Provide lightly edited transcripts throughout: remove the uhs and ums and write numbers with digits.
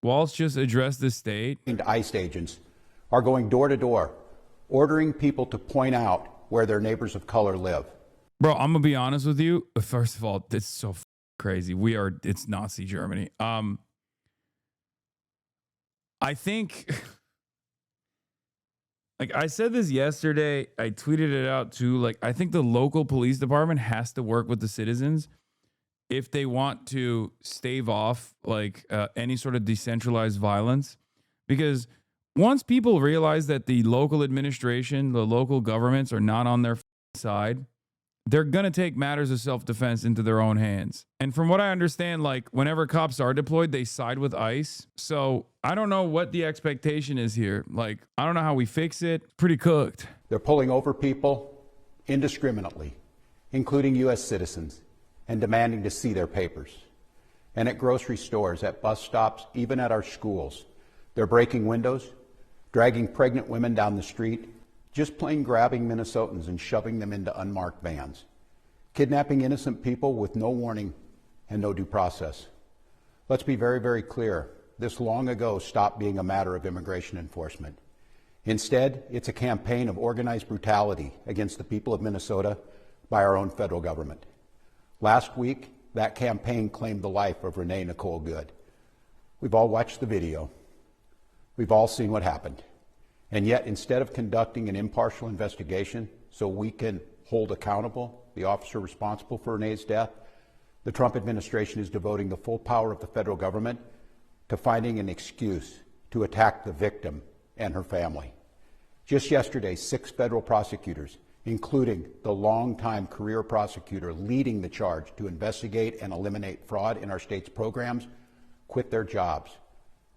Walz just addressed the state. ICE agents are going door to door, ordering people to point out where their neighbors of color live. Bro, I'm gonna be honest with you. First of all, it's so crazy. It's Nazi Germany. I think, like I said this yesterday, I tweeted it out too. Like, I think the local police department has to work with the citizens if they want to stave off like any sort of decentralized violence. Because once people realize that the local administration, the local governments are not on their side, they're going to take matters of self-defense into their own hands. And from what I understand, like whenever cops are deployed, they side with ICE. So I don't know what the expectation is here. Like, I don't know how we fix it. It's pretty cooked. They're pulling over people indiscriminately, including U.S. citizens, and demanding to see their papers. And at grocery stores, at bus stops, even at our schools, they're breaking windows, dragging pregnant women down the street, just plain grabbing Minnesotans and shoving them into unmarked vans, kidnapping innocent people with no warning and no due process. Let's be very, very clear. This long ago stopped being a matter of immigration enforcement. Instead, it's a campaign of organized brutality against the people of Minnesota by our own federal government. Last week, that campaign claimed the life of Renee Nicole Good. We've all watched the video. We've all seen what happened. And yet, instead of conducting an impartial investigation so we can hold accountable the officer responsible for Renee's death, the Trump administration is devoting the full power of the federal government to finding an excuse to attack the victim and her family. Just yesterday, 6 federal prosecutors, including the longtime career prosecutor leading the charge to investigate and eliminate fraud in our state's programs, quit their jobs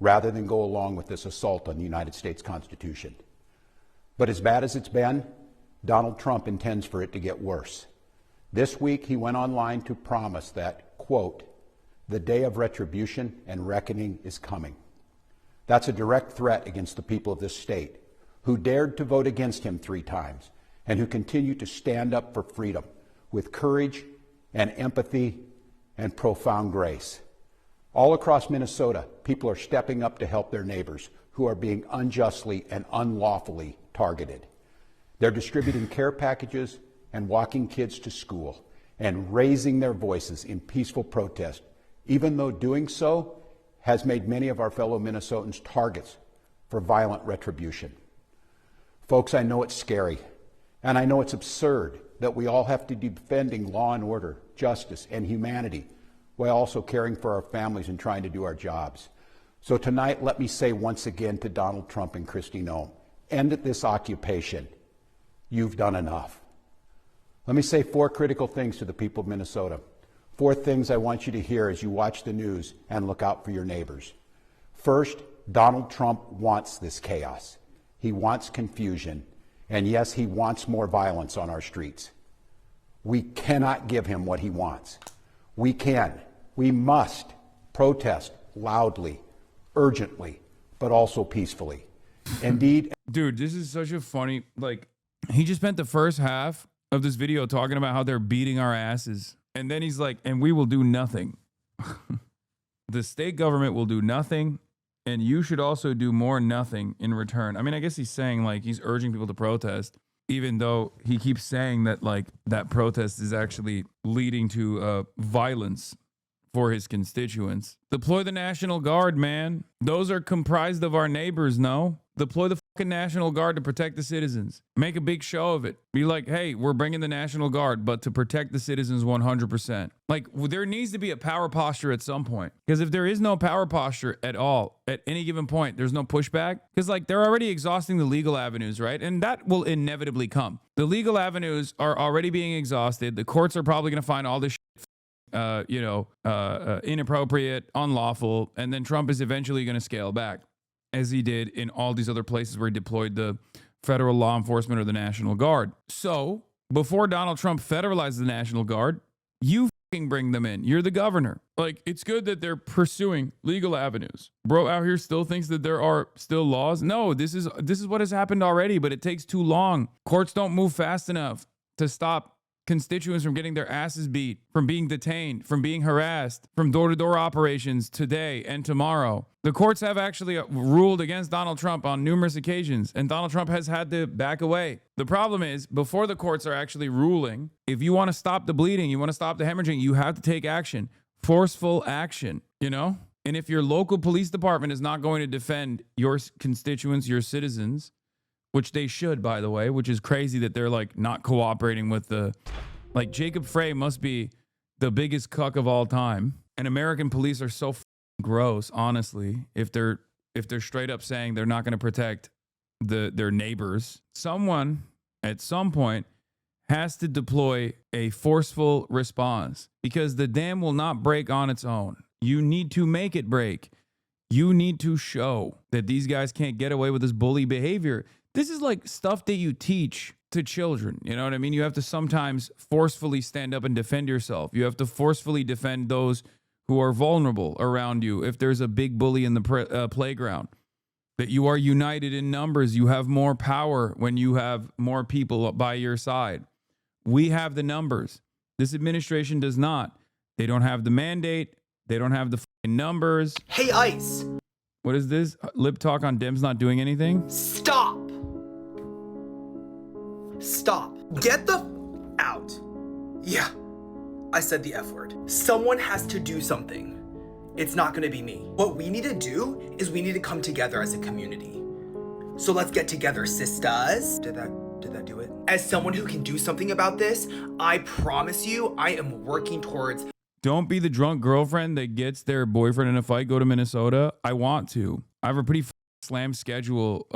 rather than go along with this assault on the United States Constitution. But as bad as it's been, Donald Trump intends for it to get worse. This week, he went online to promise that, quote, the day of retribution and reckoning is coming. That's a direct threat against the people of this state, who dared to vote against him 3 times and who continue to stand up for freedom with courage and empathy and profound grace. All across Minnesota, people are stepping up to help their neighbors who are being unjustly and unlawfully targeted. They're distributing care packages and walking kids to school and raising their voices in peaceful protest, even though doing so has made many of our fellow Minnesotans targets for violent retribution. Folks, I know it's scary, and I know it's absurd that we all have to be defending law and order, justice, and humanity while also caring for our families and trying to do our jobs. So tonight, let me say once again to Donald Trump and Kristi Noem, end this occupation. You've done enough. Let me say 4 critical things to the people of Minnesota. 4 things I want you to hear as you watch the news and look out for your neighbors. First, Donald Trump wants this chaos. He wants confusion. And yes, he wants more violence on our streets. We cannot give him what he wants. We must protest loudly, urgently, but also peacefully. Indeed. Dude, this is such a funny, like, he just spent the first half of this video talking about how they're beating our asses. And then he's like, and we will do nothing. The state government will do nothing. And you should also do more nothing in return. I mean, I guess he's saying, like, he's urging people to protest, even though he keeps saying that, like, that protest is actually leading to violence for his constituents. Deploy the National Guard, man. Those are comprised of our neighbors, no? Deploy the fucking National Guard to protect the citizens. Make a big show of it. Be like, hey, we're bringing the National Guard, but to protect the citizens 100%. Like, there needs to be a power posture at some point. Because if there is no power posture at all, at any given point, there's no pushback. Because, like, they're already exhausting the legal avenues, right? And that will inevitably come. The legal avenues are already being exhausted. The courts are probably going to find all this shit inappropriate, unlawful, and then Trump is eventually going to scale back, as he did in all these other places where he deployed the federal law enforcement or the National Guard. So before Donald Trump federalized the National Guard, you fucking bring them in. You're the governor. Like, it's good that they're pursuing legal avenues. Bro out here still thinks that there are still laws. No, this is what has happened already, but it takes too long. Courts don't move fast enough to stop constituents from getting their asses beat, from being detained, from being harassed, from door-to-door operations today and tomorrow. The courts have actually ruled against Donald Trump on numerous occasions, and Donald Trump has had to back away. The problem is, before the courts are actually ruling, if you want to stop the bleeding, you want to stop the hemorrhaging, you have to take action, forceful action, you know? And if your local police department is not going to defend your constituents, your citizens, which they should, by the way, which is crazy that they're like not cooperating with like Jacob Frey must be the biggest cuck of all time. And American police are so gross, honestly, if they're straight up saying they're not going to protect their neighbors. Someone at some point has to deploy a forceful response because the dam will not break on its own. You need to make it break. You need to show that these guys can't get away with this bully behavior. This is like stuff that you teach to children. You know what I mean? You have to sometimes forcefully stand up and defend yourself. You have to forcefully defend those who are vulnerable around you. If there's a big bully in the playground, that you are united in numbers. You have more power when you have more people by your side. We have the numbers. This administration does not. They don't have the mandate. They don't have the numbers. Hey, ICE. What is this? Lip talk on Dems not doing anything? Stop. Stop. Get the out. Yeah, I said the F word. Someone has to do something. It's not gonna be me. What we need to do is we need to come together as a community. So let's get together, sisters. Did that do it? As someone who can do something about this, I promise you, I am working towards. Don't be the drunk girlfriend that gets their boyfriend in a fight. Go to Minnesota. I want to. I have a pretty slam schedule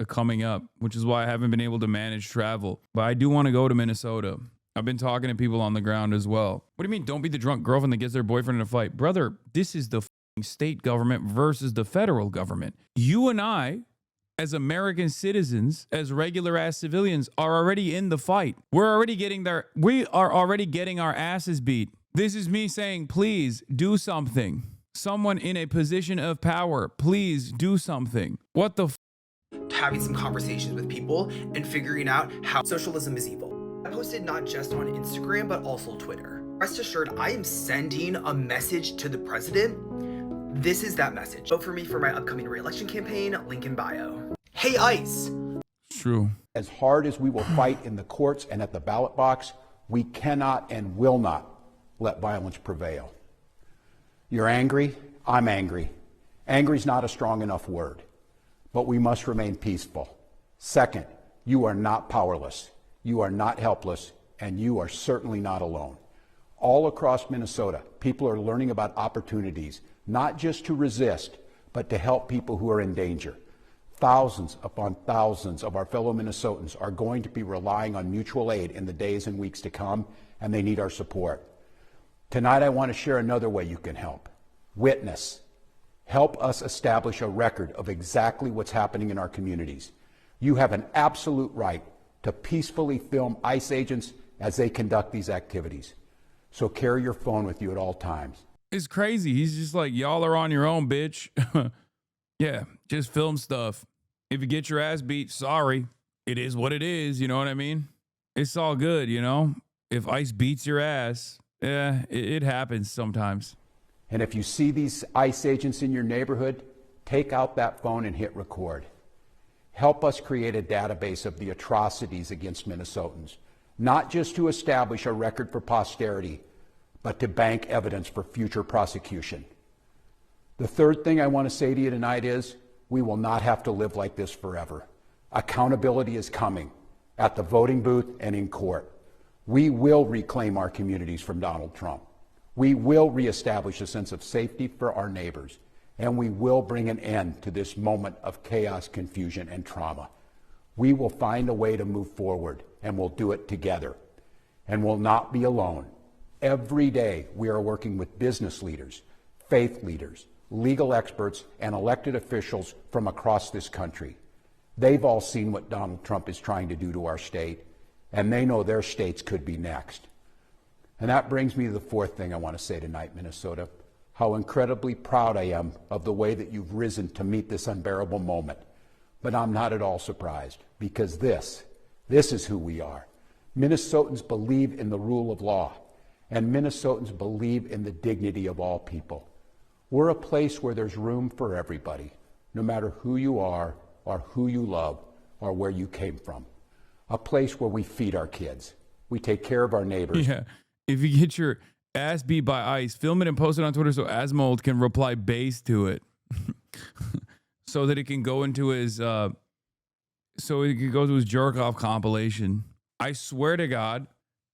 coming up, which is why I haven't been able to manage travel. But I do want to go to Minnesota. I've been talking to people on the ground as well. What do you mean, don't be the drunk girlfriend that gets their boyfriend in a fight? Brother, this is the state government versus the federal government. You and I, as American citizens, as regular ass civilians, are already in the fight. We are already getting our asses beat. This is me saying, please do something. Someone in a position of power, please do something. What the having some conversations with people and figuring out how socialism is evil. I posted not just on Instagram, but also Twitter. Rest assured, I am sending a message to the president. This is that message. Vote for me for my upcoming re-election campaign, link in bio. Hey, ICE. True. As hard as we will fight in the courts and at the ballot box, we cannot and will not let violence prevail. You're angry, I'm angry. Angry is not a strong enough word, but we must remain peaceful. Second, you are not powerless, you are not helpless, and you are certainly not alone. All across Minnesota, people are learning about opportunities, not just to resist, but to help people who are in danger. Thousands upon thousands of our fellow Minnesotans are going to be relying on mutual aid in the days and weeks to come, and they need our support. Tonight, I want to share another way you can help. Witness. Help us establish a record of exactly what's happening in our communities. You have an absolute right to peacefully film ICE agents as they conduct these activities. So carry your phone with you at all times. It's crazy. He's just like, y'all are on your own, bitch. Yeah, just film stuff. If you get your ass beat, sorry. It is what it is, you know what I mean? It's all good, you know? If ICE beats your ass, yeah, it happens sometimes. And if you see these ICE agents in your neighborhood, take out that phone and hit record. Help us create a database of the atrocities against Minnesotans, not just to establish a record for posterity, but to bank evidence for future prosecution. The third thing I want to say to you tonight is, we will not have to live like this forever. Accountability is coming at the voting booth and in court. We will reclaim our communities from Donald Trump. We will reestablish a sense of safety for our neighbors, and we will bring an end to this moment of chaos, confusion, and trauma. We will find a way to move forward, and we'll do it together, and we'll not be alone. Every day, we are working with business leaders, faith leaders, legal experts, and elected officials from across this country. They've all seen what Donald Trump is trying to do to our state, and they know their states could be next. And that brings me to the fourth thing I want to say tonight, Minnesota, how incredibly proud I am of the way that you've risen to meet this unbearable moment. But I'm not at all surprised, because this is who we are. Minnesotans believe in the rule of law, and Minnesotans believe in the dignity of all people. We're a place where there's room for everybody, no matter who you are or who you love or where you came from. A place where we feed our kids. We take care of our neighbors. Yeah. If you get your ass beat by ICE, film it and post it on Twitter so Asmold can reply base to it. So that it can go into his jerk off compilation. I swear to God,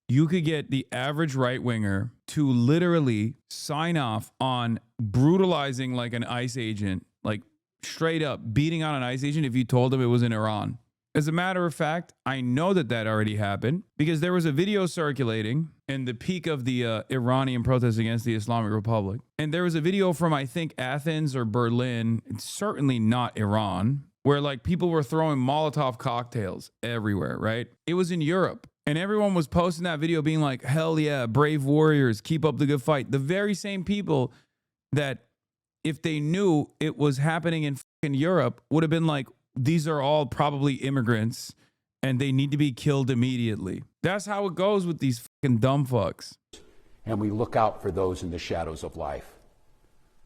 you could get the average right winger to literally sign off on brutalizing like an ICE agent, like straight up beating on an ICE agent if you told him it was in Iran. As a matter of fact, I know that already happened because there was a video circulating in the peak of the Iranian protests against the Islamic Republic. And there was a video from, I think, Athens or Berlin. It's certainly not Iran, where like people were throwing Molotov cocktails everywhere, right? It was in Europe. And everyone was posting that video being like, hell yeah, brave warriors, keep up the good fight. The very same people that if they knew it was happening in fucking Europe would have been like, these are all probably immigrants and they need to be killed immediately. That's how it goes with these fucking dumb fucks. And we look out for those in the shadows of life.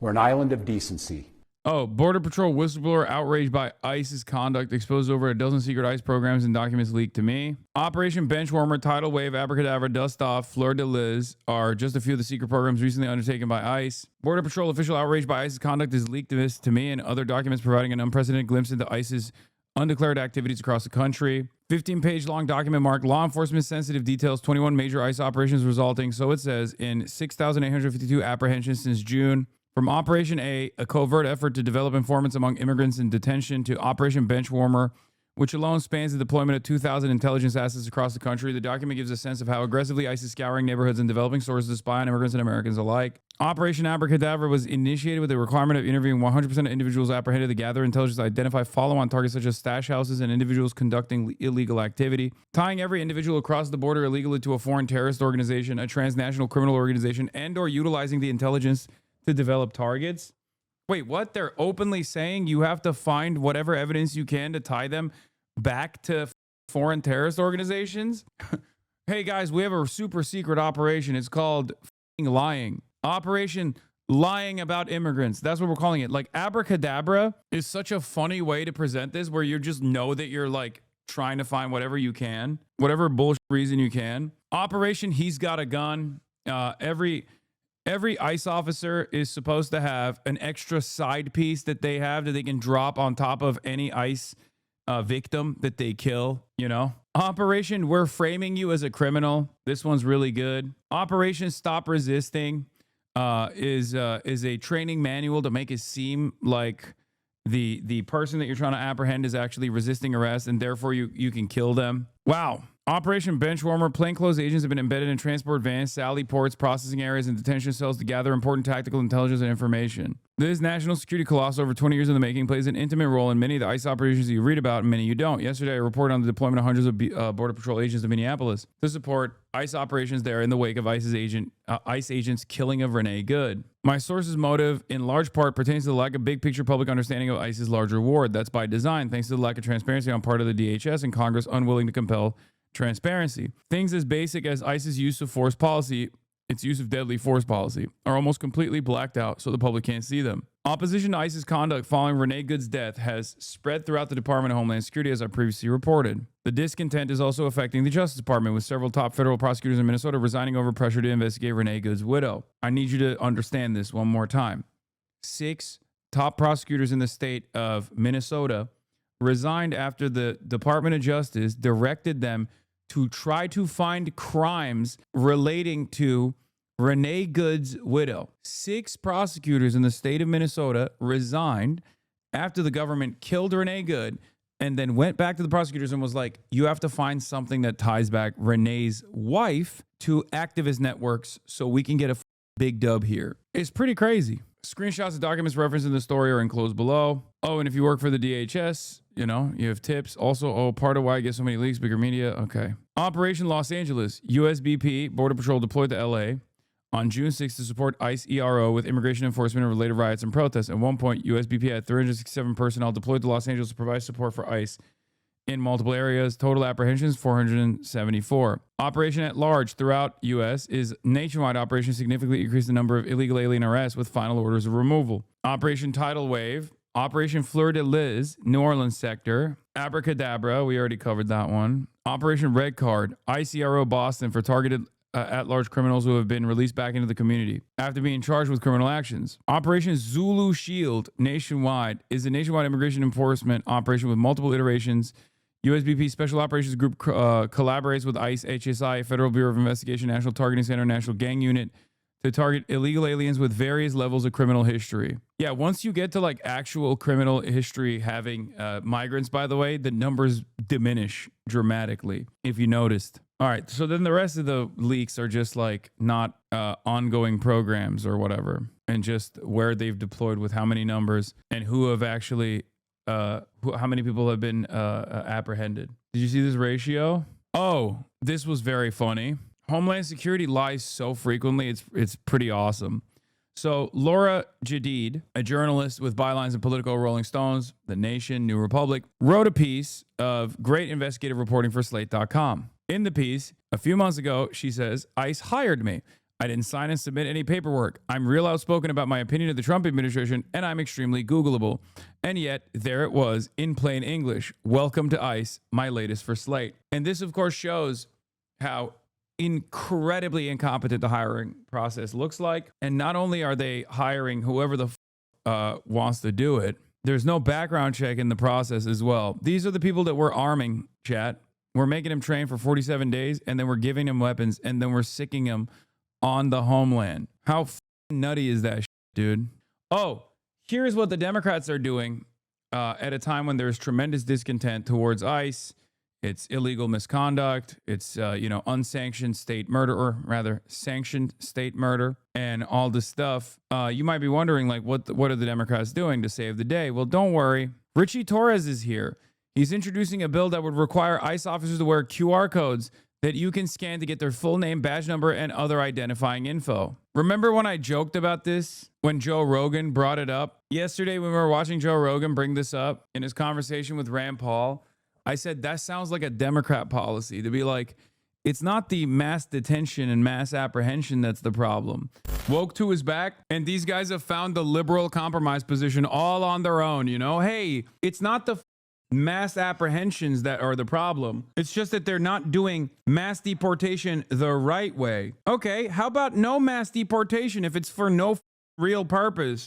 We're an island of decency. Oh, Border Patrol whistleblower outraged by ICE's conduct exposed over a dozen secret ICE programs and documents leaked to me. Operation Benchwarmer, Tidal Wave, Abracadabra, Dust Off, Fleur de Lis are just a few of the secret programs recently undertaken by ICE. Border Patrol official outraged by ICE's conduct is leaked to me and other documents providing an unprecedented glimpse into ICE's undeclared activities across the country. 15-page long document marked law enforcement sensitive details, 21 major ICE operations resulting, so it says, in 6,852 apprehensions since June. From Operation A covert effort to develop informants among immigrants in detention, to Operation Benchwarmer, which alone spans the deployment of 2,000 intelligence assets across the country. The document gives a sense of how aggressively ICE is scouring neighborhoods and developing sources to spy on immigrants and Americans alike. Operation Abracadabra was initiated with the requirement of interviewing 100% of individuals apprehended to gather intelligence to identify follow-on targets such as stash houses and individuals conducting illegal activity, tying every individual across the border illegally to a foreign terrorist organization, a transnational criminal organization, and or utilizing the intelligence to develop targets. Wait, what? They're openly saying you have to find whatever evidence you can to tie them back to foreign terrorist organizations? Hey guys, we have a super secret operation. It's called lying. Operation Lying About Immigrants. That's what we're calling it. Like, abracadabra is such a funny way to present this, where you just know that you're like trying to find whatever you can, whatever bullshit reason you can. Operation He's Got a Gun. Every ICE officer is supposed to have an extra side piece that they have that they can drop on top of any ICE victim that they kill, you know? Operation We're Framing You as a Criminal. This one's really good. Operation Stop Resisting is a training manual to make it seem like the person that you're trying to apprehend is actually resisting arrest, and therefore you can kill them. Wow. Operation Benchwarmer, plainclothes agents have been embedded in transport vans, sally ports, processing areas, and detention cells to gather important tactical intelligence and information. This national security colossal, over 20 years in the making, plays an intimate role in many of the ICE operations that you read about and many you don't. Yesterday, I reported on the deployment of hundreds of Border Patrol agents in Minneapolis to support ICE operations there in the wake of ICE agents' killing of Renee Good. My source's motive, in large part, pertains to the lack of big picture public understanding of ICE's larger reward. That's by design, thanks to the lack of transparency on part of the DHS and Congress unwilling to compel transparency. Things as basic as ICE's use of force policy, its use of deadly force policy, are almost completely blacked out so the public can't see them. Opposition to ICE's conduct following Renee Good's death has spread throughout the Department of Homeland Security, as I previously reported. The discontent is also affecting the Justice Department, with several top federal prosecutors in Minnesota resigning over pressure to investigate Renee Good's widow. I need you to understand this one more time. 6 top prosecutors in the state of Minnesota resigned after the Department of Justice directed them to try to find crimes relating to Renee Good's widow. 6 prosecutors in the state of Minnesota resigned after the government killed Renee Good, and then went back to the prosecutors and was like, you have to find something that ties back Renee's wife to activist networks so we can get a big dub here. It's pretty crazy. Screenshots of documents referenced in the story are enclosed below. Oh, and if you work for the DHS, you know, you have tips. Also, part of why I get so many leaks, bigger media. Okay. Operation Los Angeles. USBP, Border Patrol, deployed to LA on June 6th to support ICE ERO with immigration enforcement and related riots and protests. At one point, USBP had 367 personnel deployed to Los Angeles to provide support for ICE in multiple areas. Total apprehensions 474. Operation at large throughout U.S. is nationwide operation significantly increased the number of illegal alien arrests with final orders of removal. Operation Tidal Wave, Operation Fleur de Lis, New Orleans sector. Abracadabra, we already covered that one. Operation Red Card, ICRO Boston for targeted at-large criminals who have been released back into the community after being charged with criminal actions. Operation Zulu Shield nationwide is a nationwide immigration enforcement operation with multiple iterations. USBP Special Operations Group collaborates with ICE, HSI, Federal Bureau of Investigation, National Targeting Center, National Gang Unit to target illegal aliens with various levels of criminal history. Yeah, once you get to like actual criminal history having migrants, by the way, the numbers diminish dramatically, if you noticed. All right, so then the rest of the leaks are just like not ongoing programs or whatever, and just where they've deployed with how many numbers and who have actually, how many people have been apprehended. Did you see this ratio? Oh, this was very funny. Homeland Security lies so frequently, it's pretty awesome. So Laura Jadid, a journalist with bylines in Politico, Rolling Stones, The Nation, New Republic, wrote a piece of great investigative reporting for Slate.com. In the piece, a few months ago, she says, ICE hired me. I didn't sign and submit any paperwork. I'm real outspoken about my opinion of the Trump administration, and I'm extremely Googleable. And yet, there it was in plain English. Welcome to ICE, my latest for Slate. And this, of course, shows how incredibly incompetent the hiring process looks like. And not only are they hiring whoever the wants to do it, there's no background check in the process as well. These are the people that we're arming, chat. We're making them train for 47 days, and then we're giving them weapons, and then we're sicking them on the homeland. How nutty is that, dude? Oh, here's what the Democrats are doing at a time when there's tremendous discontent towards ICE. It's illegal misconduct. It's, unsanctioned state murder, or rather sanctioned state murder, and all this stuff. You might be wondering, like, what are the Democrats doing to save the day? Well, don't worry. Richie Torres is here. He's introducing a bill that would require ICE officers to wear QR codes that you can scan to get their full name, badge number, and other identifying info. Remember when I joked about this when Joe Rogan brought it up? Yesterday when we were watching Joe Rogan bring this up in his conversation with Rand Paul, I said that sounds like a Democrat policy to be like, it's not the mass detention and mass apprehension that's the problem. Woke 2 is back, and these guys have found the liberal compromise position all on their own, Hey, it's not the mass apprehensions that are the problem. It's just that they're not doing mass deportation the right way. Okay, how about no mass deportation if it's for no real purpose?